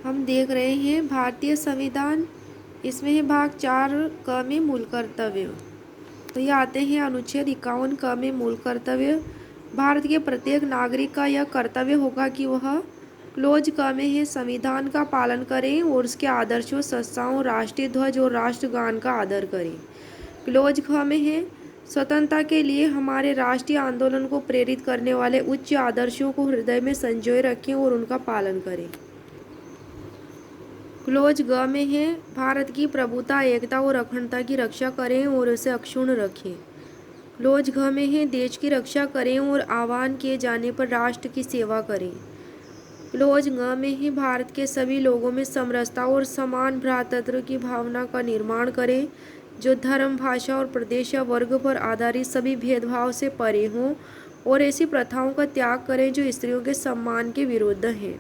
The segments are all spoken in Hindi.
हम देख रहे हैं भारतीय संविधान। इसमें है भाग 4 क में मूल कर्तव्य। तो ये आते हैं अनुच्छेद 51 क में मूल कर्तव्य। भारत के प्रत्येक नागरिक का यह कर्तव्य होगा कि वह क्लोज क में है संविधान का पालन करें और उसके आदर्शों, संस्थाओं, राष्ट्रीय ध्वज और राष्ट्रगान का आदर करें। क्लोज ख में है स्वतंत्रता के लिए हमारे राष्ट्रीय आंदोलन को प्रेरित करने वाले उच्च आदर्शों को हृदय में संजोए रखें और उनका पालन करें। क्लोज ग में है भारत की प्रभुता, एकता और अखंडता की रक्षा करें और उसे अक्षुण्ण रखें। क्लोज घ में है देश की रक्षा करें और आह्वान किए जाने पर राष्ट्र की सेवा करें। क्लोज ङ में है भारत के सभी लोगों में समरसता और समान भ्रातृत्व की भावना का निर्माण करें, जो धर्म, भाषा और प्रदेश या वर्ग पर आधारित सभी भेदभाव से परे हों और ऐसी प्रथाओं का त्याग करें जो स्त्रियों के सम्मान के विरुद्ध हैं।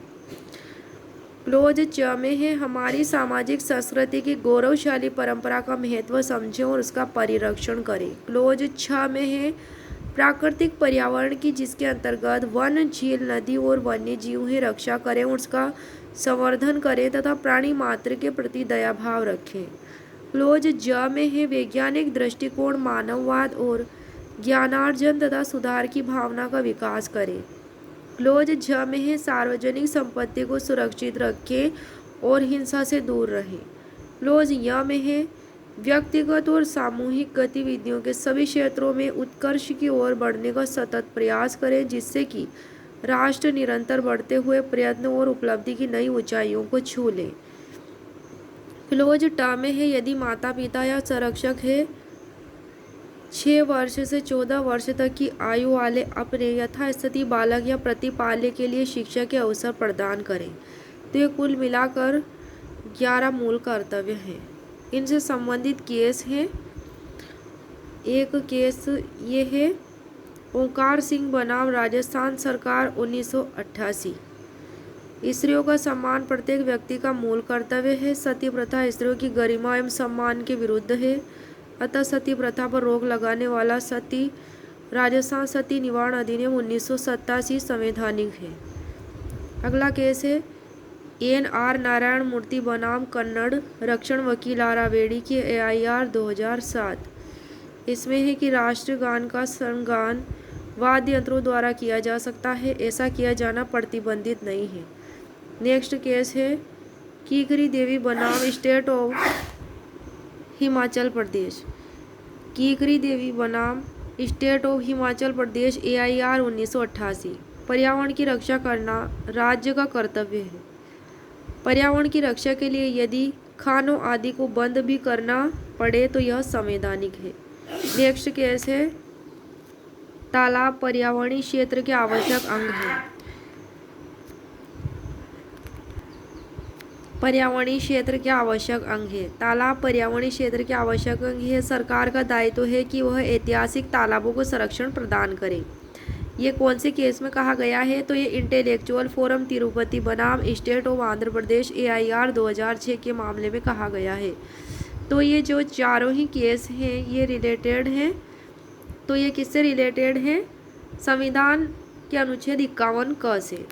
क्लोज च में है हमारी सामाजिक संस्कृति की गौरवशाली परंपरा का महत्व समझें और उसका परिरक्षण करें। क्लोज छ में है प्राकृतिक पर्यावरण की, जिसके अंतर्गत वन, झील, नदी और वन्य जीव की रक्षा करें और उसका संवर्धन करें तथा प्राणी मात्र के प्रति दया भाव रखें। क्लोज ज में है वैज्ञानिक दृष्टिकोण, मानववाद और ज्ञानार्जन तथा सुधार की भावना का विकास करें। क्लोज झ में है सार्वजनिक संपत्ति को सुरक्षित रखें और हिंसा से दूर रहें। क्लोज य में है व्यक्तिगत और सामूहिक गतिविधियों के सभी क्षेत्रों में उत्कर्ष की ओर बढ़ने का सतत प्रयास करें, जिससे कि राष्ट्र निरंतर बढ़ते हुए प्रयत्न और उपलब्धि की नई ऊंचाइयों को छू ले। क्लोज ट में है यदि माता पिता या संरक्षक है 6 वर्ष से 14 वर्ष तक की आयु वाले अपने यथास्थिति बालक या प्रतिपाल्य के लिए शिक्षा के अवसर प्रदान करें। तो ये कुल मिलाकर 11 मूल कर्तव्य हैं। इनसे संबंधित केस हैं। एक केस ये है ओंकार सिंह बनाम राजस्थान सरकार 1988। स्त्रियों का सम्मान प्रत्येक व्यक्ति का मूल कर्तव्य है। सती प्रथा स्त्रियों की गरिमा एवं सम्मान के विरुद्ध है, अतः सती प्रथा पर रोक लगाने वाला सती राजस्थान सती निवारण अधिनियम 1987 संवैधानिक है। अगला केस है NR नारायण मूर्ति बनाम कन्नड़ रक्षण वकील आरावेड़ी की AIR 2007। इसमें है कि राष्ट्रगान का संगान वाद्य यंत्रों द्वारा किया जा सकता है, ऐसा किया जाना प्रतिबंधित नहीं है। नेक्स्ट केस है कीकरी देवी बनाम स्टेट ऑफ हिमाचल प्रदेश। कीकरी देवी बनाम state of Himachal Pradesh AIR 1988। पर्यावरण की रक्षा करना राज्य का कर्तव्य है। पर्यावरण की रक्षा के लिए यदि खानों आदि को बंद भी करना पड़े तो यह संवैधानिक है। नेक्स्ट केस है तालाब पर्यावरणीय क्षेत्र के आवश्यक अंग है। पर्यावरणीय क्षेत्र के आवश्यक अंग है। तालाब पर्यावरणीय क्षेत्र के आवश्यक अंग है। सरकार का दायित्व है कि वह ऐतिहासिक तालाबों को संरक्षण प्रदान करे। ये कौन से केस में कहा गया है? तो ये इंटेलेक्चुअल फोरम तिरुपति बनाम state of Andhra Pradesh AIR 2006 के मामले में कहा गया है। तो ये जो चारों ही केस हैं ये रिलेटेड हैं। तो ये किससे रिलेटेड हैं? संविधान के अनुच्छेद 51 क से।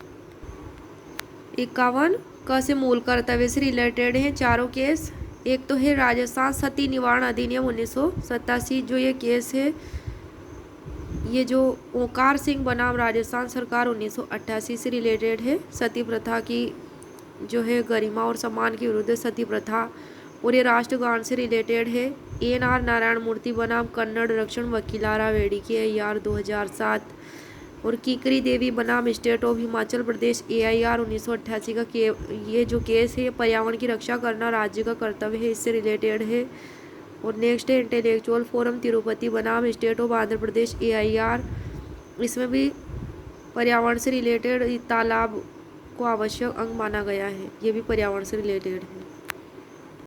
51 क से मूल कर्तव्य से रिलेटेड हैं चारों केस। एक तो है राजस्थान सती निवारण अधिनियम 1987, जो ये केस है ये जो ओंकार सिंह बनाम राजस्थान सरकार 1988 से रिलेटेड है। सती प्रथा की जो है गरिमा और सम्मान के विरुद्ध सती प्रथा, और ये राष्ट्रगान से रिलेटेड है। NR नारायण मूर्ति बनाम कन्नड़ रक्षण वकील आरावेड़ी की AIR 2007, और कीकरी देवी बनाम state of Himachal Pradesh AIR 1988 का ये जो केस है पर्यावरण की रक्षा करना राज्य का कर्तव्य है, इससे रिलेटेड है। और नेक्स्ट है इंटेलेक्चुअल फोरम तिरुपति बनाम state of Andhra Pradesh AIR। इसमें भी पर्यावरण से रिलेटेड तालाब को आवश्यक अंग माना गया है, ये भी पर्यावरण से रिलेटेड है।